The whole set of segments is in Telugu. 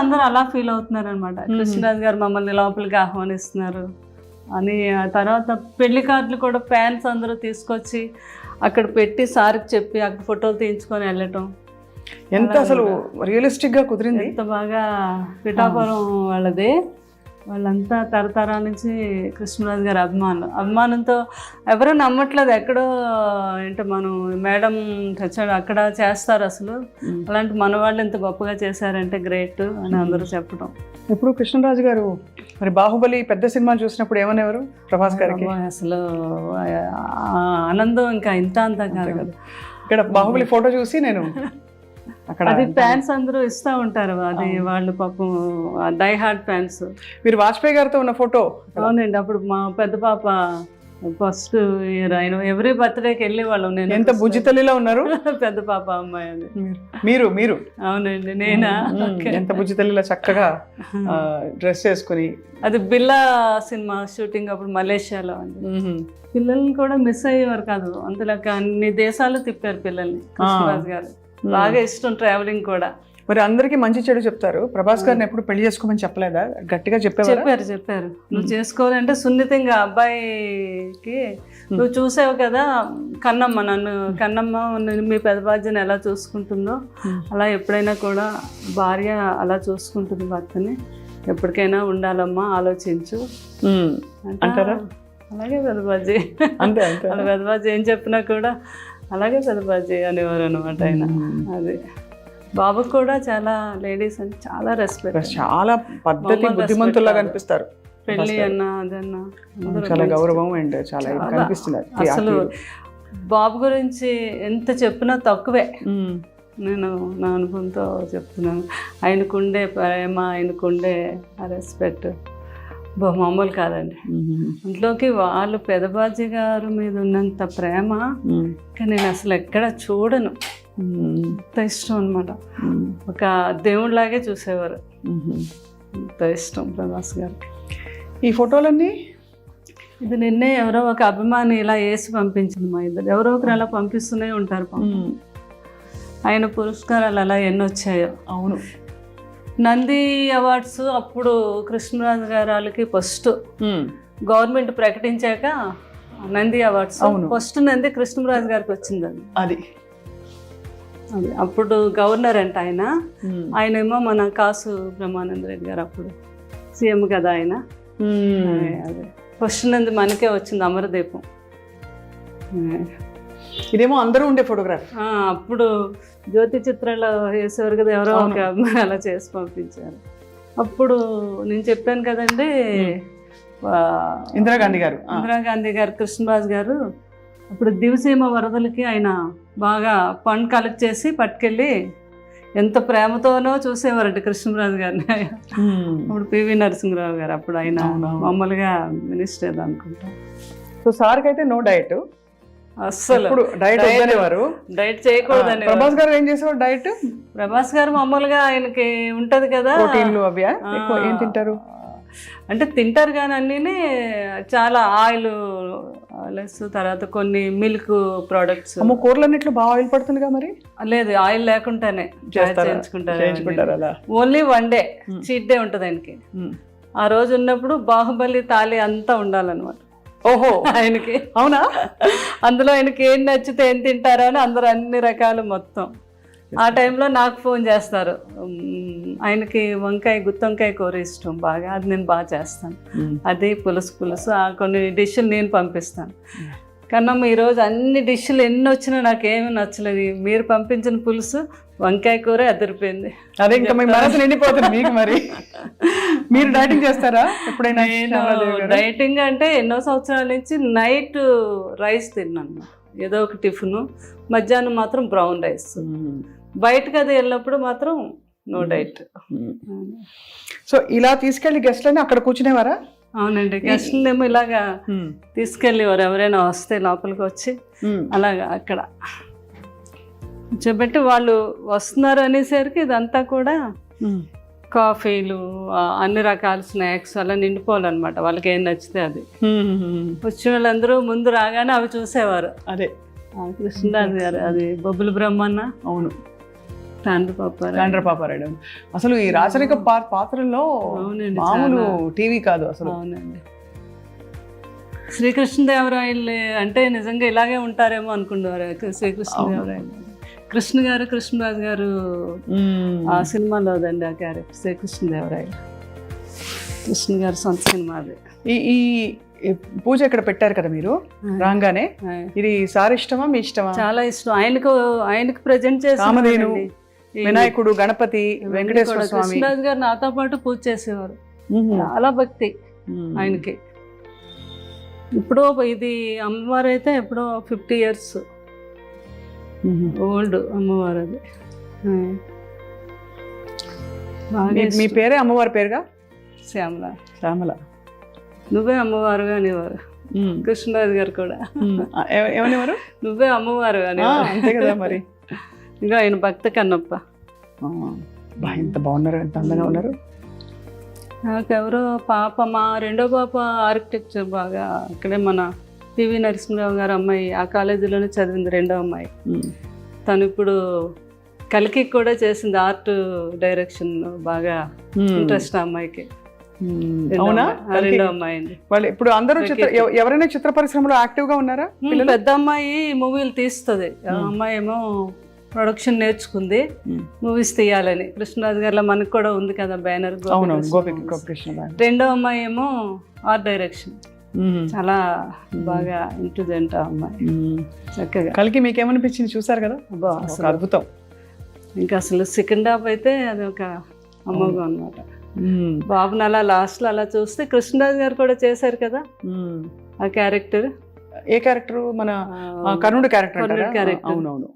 అందరూ అలా ఫీల్ అవుతున్నారు అనమాట. కృష్ణరాజు గారు మమ్మల్ని లోపలికి ఆహ్వానిస్తున్నారు అని. ఆ తర్వాత పెళ్లి కార్డులు కూడా ఫ్యాన్స్ అందరూ తీసుకొచ్చి అక్కడ పెట్టి సార్కి చెప్పి అక్కడ ఫోటోలు తీయించుకొని వెళ్ళటం. ఎంత అసలు రియలిస్టిక్ గా కుదిరింది. ఎంత బాగా. పిఠాపురం వాళ్ళదే, వాళ్ళంతా తరతరాల నుంచి కృష్ణరాజు గారి అభిమానంతో ఎవరూ నమ్మట్లేదు. ఎక్కడో ఏంటో మనం మేడం తెచ్చాడు అక్కడ చేస్తారు అసలు, అలాంటి మన వాళ్ళు ఎంత గొప్పగా చేశారంటే గ్రేట్ అని అందరూ చెప్పడం. ఇప్పుడు కృష్ణరాజు గారు మరి బాహుబలి పెద్ద సినిమా చూసినప్పుడు ఏమనేవారు ప్రభాస్ గారికి? అసలు ఆనందం ఇంకా ఇంత అంతా కాదు కదా. ఇక్కడ బాహుబలి ఫోటో చూసి నేను అక్కడ అది ఫ్యాన్స్ అందరూ ఇస్తూ ఉంటారు, అది వాళ్ళు పాపం డై హార్ట్ ఫ్యాన్స్. మీరు వాజ్పేయి గారితో ఉన్న ఫోటో? అవునండి, అప్పుడు మా పెద్ద పాప ఫస్ట్ ఇయర్ ఆయన ఎవ్రీ బర్త్డేకి వెళ్ళేవాళ్ళం. నేను ఎంత బుజ్జి తల్లిలో ఉన్నారు. పెద్ద పాప అమ్మాయి అది. మీరు అవునండి, నేనా? ఎంత బుజ్జి తల్లిలో చక్కగా డ్రెస్ చేసుకుని. అది బిల్లా సినిమా షూటింగ్ అప్పుడు మలేషియాలో అండి. పిల్లల్ని కూడా మిస్ అయ్యేవారు కాదు, అంతలాగా అన్ని దేశాలు తిప్పారు పిల్లల్ని కృష్ణరాజు గారు. బాగా ఇష్టం ట్రావెలింగ్ కూడా. మరి అందరికి మంచి చెడు చెప్తారు. ప్రభాస్ గారిని ఎప్పుడు పెళ్లి చేసుకోమని చెప్పలేదా? గట్టిగా చెప్పారు నువ్వు చేసుకోవాలంటే సున్నితంగా. అబ్బాయికి నువ్వు చూసావు కదా కన్నమ్మ, కన్నమ్మ మీ పెద్ద బాధ్యని ఎలా చూసుకుంటుందో అలా ఎప్పుడైనా కూడా భార్య అలా చూసుకుంటుంది భర్తని, ఎప్పటికైనా ఉండాలమ్మా, ఆలోచించు అంటారా? అలాగే పెద్దబాజీ అంతే అలా పెద్దబాజీ ఏం చెప్పినా కూడా అలాగే పెద్దబాజీ అనేవారు అనమాట ఆయన. అది బాబుకు కూడా చాలా లేడీస్ అని చాలా రెస్పెక్ట్, చాలా పద్ధతి, బుద్ధిమంతుల్లా కనిపిస్తారు. పెళ్ళి అన్నా అదన్నా చాలా గౌరవం అండ్ చాలా కనిపిస్తుంది. అసలు బాబు గురించి ఎంత చెప్పినా తక్కువే. నేను నా అనుభవంతో చెప్తున్నాను. ఆయనకుండే ప్రేమ, ఆయనకుండే రెస్పెక్ట్ మామూలు కాదండి. ఇంట్లోకి వాళ్ళు పెదబాజీ గారు మీద ఉన్నంత ప్రేమ కానీ నేను అసలు ఎక్కడ చూడను. అంత ఇష్టం అనమాట, ఒక దేవుడిలాగే చూసేవారు. అంత ఇష్టం ప్రభాస్ గారికి. ఈ ఫోటోలన్నీ ఇది నిన్నే ఎవరో ఒక అభిమాని ఇలా వేసి పంపించింది. మా ఇద్దరు ఎవరో ఒకరు అలా పంపిస్తూనే ఉంటారు. ఆయన పురస్కారాలు అలా ఎన్ని వచ్చాయో. అవును, నంది అవార్డ్స్ అప్పుడు కృష్ణరాజు గారికి ఫస్ట్ గవర్నమెంట్ ప్రకటించాక నంది అవార్డ్స్ ఫస్ట్ నంది కృష్ణరాజు గారికి వచ్చిందండి. అది అప్పుడు గవర్నర్ అంట ఆయన. ఆయనేమో మన కాసు బ్రహ్మానంద రెడ్డి గారు అప్పుడు సీఎం కదా ఆయన. అదే ఫస్ట్ నంది మనకే వచ్చింది, అమరదీపం. ఇదేమో అందరూ ఉండే ఫోటోగ్రాఫ్. అప్పుడు జ్యోతి చిత్రాల్లో వేసేవారు కదా, ఎవరో ఒక అమ్మాయి అలా చేసి పంపించారు. అప్పుడు నేను చెప్పాను కదండి, ఇందిరాగాంధీ గారు కృష్ణరాజు గారు అప్పుడు దివసీమ వరదలకి ఆయన బాగా ఫండ్ కలెక్ట్ చేసి పట్టుకెళ్ళి ఎంత ప్రేమతోనో చూసేవారండి కృష్ణరాజు గారిని. అప్పుడు పివి నరసింహరావు గారు అప్పుడు ఆయన మామూలుగా మినిస్టర్ అనుకుంటా. సో సార్కి అయితే నో డైట్, అస్సలు డైట్ చేయకూడదని. ప్రభాస్ గారు ఏం చేసేవారు డైట్? ప్రభాస్ గారు మామూలుగా ఆయనకి ఉంటది కదా ప్రోటీన్లు అవి ఏం తింటారు అంటే తింటారు కానీ అన్నీ చాలా ఆయిల్ లెస్, తర్వాత కొన్ని మిల్క్ ప్రోడక్ట్స్. కూరలన్నిట్లో బాగా ఆయిల్ పడుతుందిగా మరి? లేదు, ఆయిల్ లేకుండానే చేయించుకుంటారు. Only one day cheat day ఉంటుంది ఆయనకి. ఆ రోజు ఉన్నప్పుడు బాహుబలి తాళి అంతా ఉండాలన్నమాట. ఓహో, ఆయనకి. అవునా? అందులో ఆయనకి ఏం నచ్చితే ఏం తింటారో అని అందరూ అన్ని రకాలు మొత్తం. ఆ టైంలో నాకు ఫోన్ చేస్తారు. ఆయనకి గుత్తొంకాయ కూర ఇష్టం బాగా, అది నేను బాగా చేస్తాను. అది పులుసు కొన్ని డిష్లు నేను పంపిస్తాను. కన్నమ్మ ఈరోజు అన్ని డిష్లు ఎన్ని వచ్చినా నాకేమీ నచ్చలేదు, మీరు పంపించిన పులుసు వంకాయ కూర అదిరిపోయింది. అదే ఇంకా మీ మనసు నిండిపోతుంది మీకు. మరి మీరు డైటింగ్ చేస్తారా ఎప్పుడైనా? డైటింగ్ అంటే ఎన్నో సంవత్సరాల నుంచి నైట్ రైస్ తిన్నాను, ఏదో ఒక టిఫిన్. మధ్యాహ్నం మాత్రం బ్రౌన్ రైస్. బయటకు అది వెళ్ళినప్పుడు మాత్రం నో డైట్. సో ఇలా తీసుకెళ్ళి గెస్ట్లని అక్కడ కూర్చునేవారా? అవునండి, గెస్ట్లేమో ఇలాగా తీసుకెళ్ళేవారు. ఎవరైనా వస్తే లోపలికి వచ్చి అలాగా అక్కడ కూర్చోబెట్టి వాళ్ళు వస్తున్నారు అనేసరికి ఇదంతా కూడా కాఫీలు, అన్ని రకాల స్నాక్స్ అలా నిండిపోవాలన్నమాట. వాళ్ళకి ఏం నచ్చితే అది. వచ్చిన వాళ్ళందరూ ముందు రాగానే అవి చూసేవారు. అదే కృష్ణరాజు గారు, అది బొబ్బుల బ్రహ్మన్న. అవును, తాండ్ర పాపారాయుడు. అసలు ఈ రాచరిక పాత్రల్లో అవునండి, మామూలు టీవీ కాదు అసలు. అవునండి. శ్రీకృష్ణదేవరాయలు అంటే నిజంగా ఇలాగే ఉంటారేమో అనుకున్నారు. శ్రీకృష్ణదేవరాయలు కృష్ణరాజు గారు ఆ సినిమాలోదండి ఆ క్యారెక్టర్ శ్రీకృష్ణదేవరాయలు. కృష్ణ గారు సొంత సినిమా అది. ఈ పూజ ఇక్కడ పెట్టారు కదా మీరు రాగానే, ఇది సార్ ఇష్టమా మీ ఇష్టమా? చాలా ఇష్టం. ఆయనకు ప్రజెంట్ చేసి రామధేను, వినాయకుడు, గణపతి, వెంకటేశ్వర స్వామి. కృష్ణరాజు గారు నాతో పాటు పూజ చేసేవారు. చాలా భక్తి ఆయనకి. ఇప్పుడు ఇది అమ్మవారు అయితే ఎప్పుడో 50 years ఓల్డ్ అమ్మవారు అది. మీ పేరే అమ్మవారి పేరుగా? శ్యామల. నువ్వే అమ్మవారుగా అనేవారు కృష్ణరాజు గారు కూడా. ఏమనేవారు? నువ్వే అమ్మవారు అనేవారు. అంతే కదా మరి. ఇంకా ఆయన భక్త కన్నప్ప. ఎంత బాగున్నారు, ఎంత అందంగా ఉన్నారు. నాకెవరో పాప, మా రెండో పాప ఆర్కిటెక్చర్ బాగా అక్కడే మన పివి నరసింహరావు గారు అమ్మాయి, ఆ కాలేజీలోనే చదివింది రెండో అమ్మాయి. తను ఇప్పుడు కలికి కూడా చేసింది, ఆర్ట్ డైరెక్షన్ బాగా ఇంట్రెస్ట్ ఆ అమ్మాయికి. అవునా? రెండో అమ్మాయి అండి. వాళ్ళు ఇప్పుడు అందరూ ఎవరైనా చిత్ర పరిశ్రమలో యాక్టివ్ గా ఉన్నారా? పెద్ద అమ్మాయి మూవీలు తీస్తుంది, అమ్మాయి ఏమో ప్రొడక్షన్ నేర్చుకుంది, మూవీస్ తీయాలని. కృష్ణరాజు గారిలో మనకు కూడా ఉంది కదా బ్యానర్. రెండో అమ్మాయి ఏమో ఆర్ట్ డైరెక్షన్. చాలా బాగా ఇంటెలిజెంట్ ఆ అమ్మాయి. చక్కగా. కలికి మీకేమనిపించింది? చూసారు కదా, అద్భుతం. ఇంకా అసలు సెకండ్ హాఫ్ అయితే అది ఒక అమ్మగా అన్నమాట. బాబుని అలా లాస్ట్ లో అలా చూస్తే కృష్ణరాజు గారు కూడా చేశారు కదా ఆ క్యారెక్టర్. ఏ క్యారెక్టర్? మన కర్ణుడు క్యారెక్టర్. అవునవును.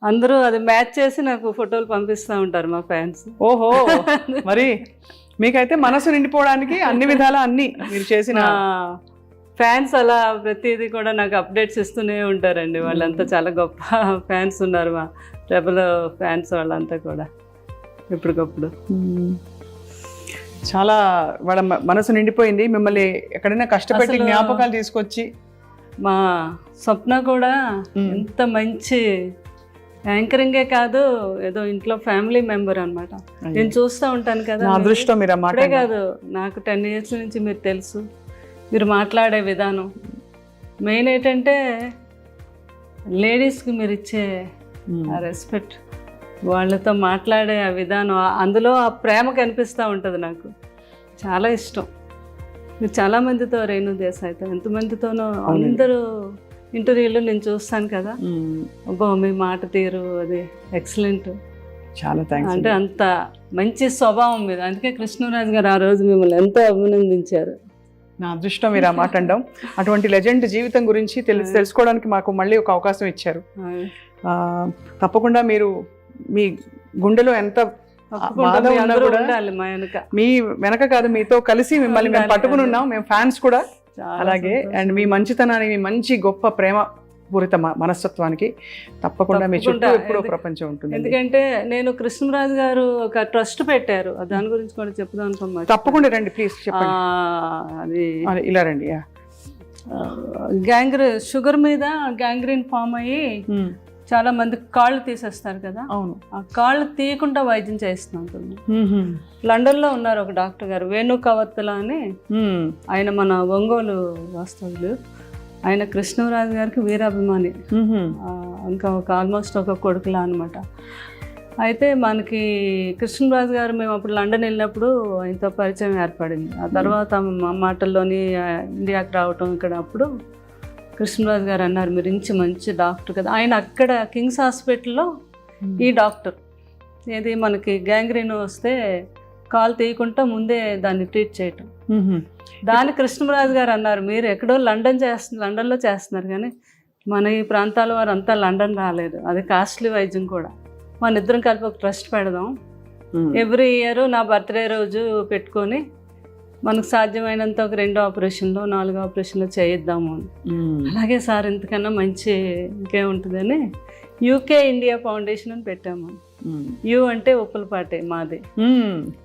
అందరూ అది మ్యాచ్ చేసి నాకు ఫోటోలు పంపిస్తూ ఉంటారు మా ఫ్యాన్స్. ఓహో, మరి మీకైతే మనసు నిండిపోవడానికి అన్ని విధాలా అన్ని మీరు చేసిన ఫ్యాన్స్ అలా ప్రతిదీ కూడా నాకు అప్డేట్స్ ఇస్తూనే ఉంటారండి. వాళ్ళంతా చాలా గొప్ప ఫ్యాన్స్ ఉన్నారు, మా రెబల్ ఫ్యాన్స్ వాళ్ళంతా కూడా ఎప్పటికప్పుడు. చాలా వాళ్ళ మనసు నిండిపోయింది. మిమ్మల్ని ఎక్కడైనా కష్టపెట్టి జ్ఞాపకాలు తీసుకొచ్చి. మా స్వప్న కూడా ఎంత మంచి యాంకరింగే కాదు, ఏదో ఇంట్లో ఫ్యామిలీ మెంబర్ అనమాట. నేను చూస్తూ ఉంటాను కదా. అదృష్టం మీరు అప్పుడే కాదు, నాకు 10 years నుంచి మీరు తెలుసు. మీరు మాట్లాడే విధానం మెయిన్ ఏంటంటే లేడీస్కి మీరు ఇచ్చే ఆ రెస్పెక్ట్, వాళ్ళతో మాట్లాడే ఆ విధానం, అందులో ఆ ప్రేమ కనిపిస్తూ ఉంటుంది. నాకు చాలా ఇష్టం. మీరు చాలామందితో, రేణు దేశాయ్తో ఎంతమందితోనో అందరూ ఇంటర్వ్యూలో నేను చూస్తాను కదా. అబ్బో మీ మాట తీరు అది ఎక్సలెంట్. చాలా థ్యాంక్స్. అంటే అంత మంచి స్వభావం మీద, అందుకే కృష్ణరాజు గారు ఆ రోజు మిమ్మల్ని ఎంతో అభినందించారు. నా అదృష్టం మీరు ఆ మాట అనడం. అటువంటి లెజెండ్ జీవితం గురించి తెలుసుకోవడానికి మాకు మళ్ళీ ఒక అవకాశం ఇచ్చారు. తప్పకుండా మీరు మీ గుండెలో ఎంత మీ వెనక కాదు, మీతో కలిసి మిమ్మల్ని మేము పట్టుకుని ఉన్నాం, మేము ఫ్యాన్స్ కూడా. అలాగే అండ్ మీ మంచితనాన్ని, మీ మంచి గొప్ప ప్రేమ పూరిత మనస్తత్వానికి తప్పకుండా మీ చుట్టూ ఎప్పుడో ప్రపంచం ఉంటుంది. ఎందుకంటే నేను కృష్ణరాజు గారు ఒక ట్రస్ట్ పెట్టారు, దాని గురించి కూడా చెప్దాం అనుకున్నాను. తప్పకుండా రండి ప్లీజ్, చెప్పండి. అది ఇలా రండి. షుగర్ మీద గ్యాంగ్రీన్ ఫామ్ అయ్యి చాలా మంది కాళ్ళు తీసేస్తారు కదా. అవును. ఆ కాళ్ళు తీయకుండా వైద్యం చేస్తున్నాను. లండన్లో ఉన్నారు ఒక డాక్టర్ గారు, వేణు కవత్తల అని. ఆయన మన ఒంగోలు వాస్తవులు. ఆయన కృష్ణరాజు గారికి వీరాభిమాని, ఇంకా ఆల్మోస్ట్ ఒక కొడుకులా అనమాట. అయితే మనకి కృష్ణరాజు గారు మేము అప్పుడు లండన్ వెళ్ళినప్పుడు ఆయనతో పరిచయం ఏర్పడింది. ఆ తర్వాత మా మాటల్లోని ఇండియాకి రావటం ఇక్కడ. అప్పుడు కృష్ణరాజు గారు అన్నారు, మీరు మంచి డాక్టర్ కదా. ఆయన అక్కడ కింగ్స్ హాస్పిటల్లో ఈ డాక్టర్, ఏది మనకి గ్యాంగ్రీన్ వస్తే కాలు తీయకుండా ముందే దాన్ని ట్రీట్ చేయటం. దాని కృష్ణరాజు గారు అన్నారు, మీరు ఎక్కడో లండన్లో చేస్తున్నారు కానీ మన ఈ ప్రాంతాల వారు అంతా లండన్ రాలేదు, అది కాస్ట్లీ వైద్యం కూడా. మన ఇద్దరం కలిపి ఒక ట్రస్ట్ పెడదాం, ఎవ్రీ ఇయర్ నా బర్త్డే రోజు పెట్టుకొని మనకు సాధ్యమైనంత ఒక 2 ఆపరేషన్లో 4 ఆపరేషన్లో చేయిద్దాము అని. అలాగే సార్ ఇంతకన్నా మంచి ఇంకేముంటుందని UK ఇండియా ఫౌండేషన్ అని పెట్టాము. యు అంటే ఉప్పులపాటి మాది,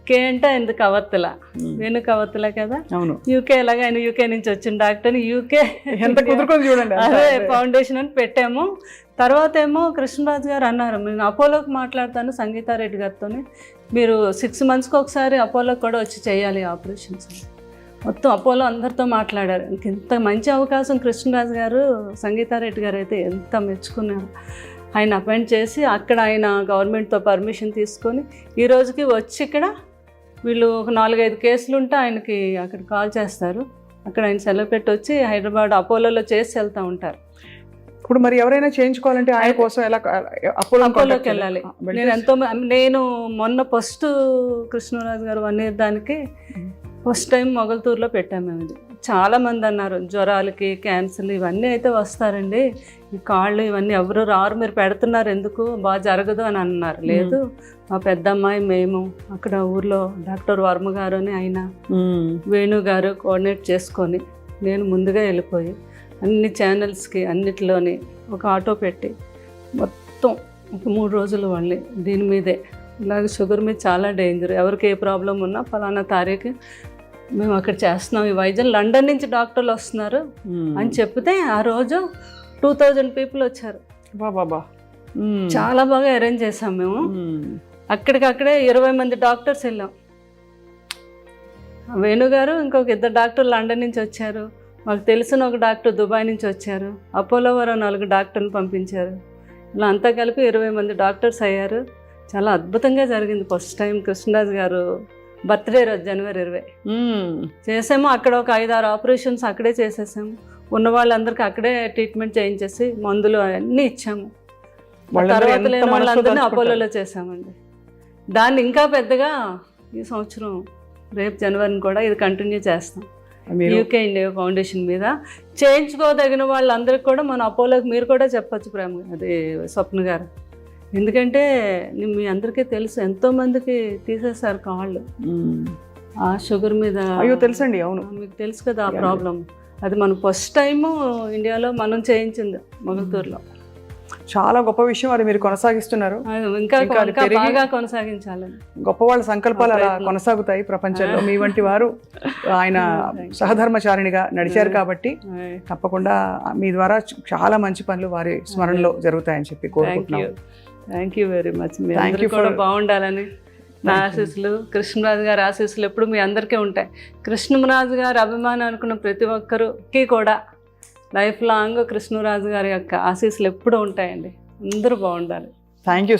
కే అంటే ఆయనది కవత్తల, వేణు కవత్తల కదా. అవును, యూకే ఎలాగ ఆయన యూకే నుంచి వచ్చిన డాక్టర్, యూకే ఎంత కుదురుకొని చూడండి. అదే ఫౌండేషన్ అని పెట్టాము. తర్వాత ఏమో కృష్ణరాజు గారు అన్నారు, నేను అపోలోకి మాట్లాడతాను సంగీతారెడ్డి గారితో, మీరు 6 monthsకి ఒకసారి అపోలోకి కూడా వచ్చి చేయాలి ఆపరేషన్స్. మొత్తం అపోలో అందరితో మాట్లాడారు. ఇంత మంచి అవకాశం కృష్ణరాజు గారు, సంగీతారెడ్డి గారు అయితే ఎంత మెచ్చుకున్నారు. ఆయన అపాయింట్ చేసి అక్కడ ఆయన గవర్నమెంట్తో పర్మిషన్ తీసుకొని ఈ రోజుకి వచ్చి ఇక్కడ వీళ్ళు ఒక 4-5 కేసులు ఉంటే ఆయనకి అక్కడ కాల్ చేస్తారు, అక్కడ ఆయన సెలవు పెట్టి వచ్చి హైదరాబాద్ అపోలోలో చేసి వెళ్తూ ఉంటారు. ఇప్పుడు మరి ఎవరైనా చేయించుకోవాలంటే ఆయన కోసం ఎలా అపోలోకి వెళ్ళాలి? నేను మొన్న ఫస్ట్ కృష్ణరాజు గారు 1 year దానికి ఫస్ట్ టైం మొగల్తూరులో పెట్టాము మేము. ఇది చాలామంది అన్నారు జ్వరాలకి, క్యాన్సర్లు ఇవన్నీ అయితే వస్తారండి, ఈ కాళ్ళు ఇవన్నీ ఎవరు రారు, మీరు పెడుతున్నారు ఎందుకు, బాగా జరగదు అని అన్నారు. లేదు, మా పెద్దమ్మాయి మేము అక్కడ ఊర్లో డాక్టర్ వర్మ గారు అని ఆయన వేణు గారు కోఆర్డినేట్ చేసుకొని నేను ముందుగా వెళ్ళిపోయి అన్ని ఛానల్స్కి అన్నిటిలోని ఒక ఆటో పెట్టి మొత్తం ఒక 3 రోజులు వాళ్ళని దీని మీదే, ఇలాగ షుగర్ మీద చాలా డేంజర్, ఎవరికి ఏ ప్రాబ్లం ఉన్నా ఫలానా తారీఖు మేము అక్కడ చేస్తున్నాం, ఈ వైద్యం లండన్ నుంచి డాక్టర్లు వస్తున్నారు అని చెప్తే ఆ రోజు 2000 people వచ్చారు. బాబా, చాలా బాగా అరేంజ్ చేసాం మేము. అక్కడికక్కడే 20 మంది డాక్టర్స్ వెళ్ళాం. వేణుగారు ఇంకొక 2 డాక్టర్లు లండన్ నుంచి వచ్చారు, మాకు తెలిసిన ఒక డాక్టర్ దుబాయ్ నుంచి వచ్చారు, అపోలో వారు 4 డాక్టర్లు పంపించారు. ఇలా అంతా కలిపి 20 మంది డాక్టర్స్ అయ్యారు. చాలా అద్భుతంగా జరిగింది. ఫస్ట్ టైం కృష్ణరాజు గారు బర్త్డే రోజు January 20 చేసాము. అక్కడ ఒక 5-6 ఆపరేషన్స్ అక్కడే చేసేసాము. ఉన్న వాళ్ళందరికీ అక్కడే ట్రీట్మెంట్ చేయించేసి మందులు అన్నీ ఇచ్చాము. తర్వాత లేని వాళ్ళందరినీ అపోలోలో చేసామండి. దాన్ని ఇంకా పెద్దగా ఈ సంవత్సరం రేపు జనవరిని కూడా ఇది కంటిన్యూ చేస్తాం. యూకే ఇండియా ఫౌండేషన్ మీద చేయించుకోదగిన వాళ్ళందరికీ కూడా మన అపోలోకి మీరు కూడా చెప్పచ్చు ప్రేమ, అది స్వప్న గారు. ఎందుకంటే మీ అందరికీ తెలుసు ఎంతోమందికి తీసేశారు కాళ్ళు ఆ షుగర్ మీద. అయ్యో తెలుసండి, అవును మీకు తెలుసు కదా ఆ ప్రాబ్లం. అది మనం ఫస్ట్ టైము ఇండియాలో మనం చేయించింది మొగల్తూరులో. చాలా గొప్ప విషయం, అది మీరు కొనసాగిస్తున్నారు. ఇంకా బాగా కొనసాగించాలని గొప్ప వాళ్ళ సంకల్పాలు అలా కొనసాగుతాయి ప్రపంచంలో. మీ వంటి వారు ఆయన సహధర్మచారిణిగా నడిచారు కాబట్టి తప్పకుండా మీ ద్వారా చాలా మంచి పనులు వారి స్మరణలో జరుగుతాయని చెప్పి కోరుకుంటున్నాను. Thank you very much. మీరు కూడా బాగుండాలని నా ఆశీస్సులు, కృష్ణరాజు గారి ఆశీస్సులు ఎప్పుడు మీ అందరికీ ఉంటాయి. కృష్ణరాజు గారి అభిమానం అనుకున్న ప్రతి ఒక్కరికి కూడా లైఫ్ లాంగ్ కృష్ణరాజు గారి యొక్క ఆశీస్సులు ఎప్పుడూ ఉంటాయండి. అందరూ బాగుండాలి. Thank you.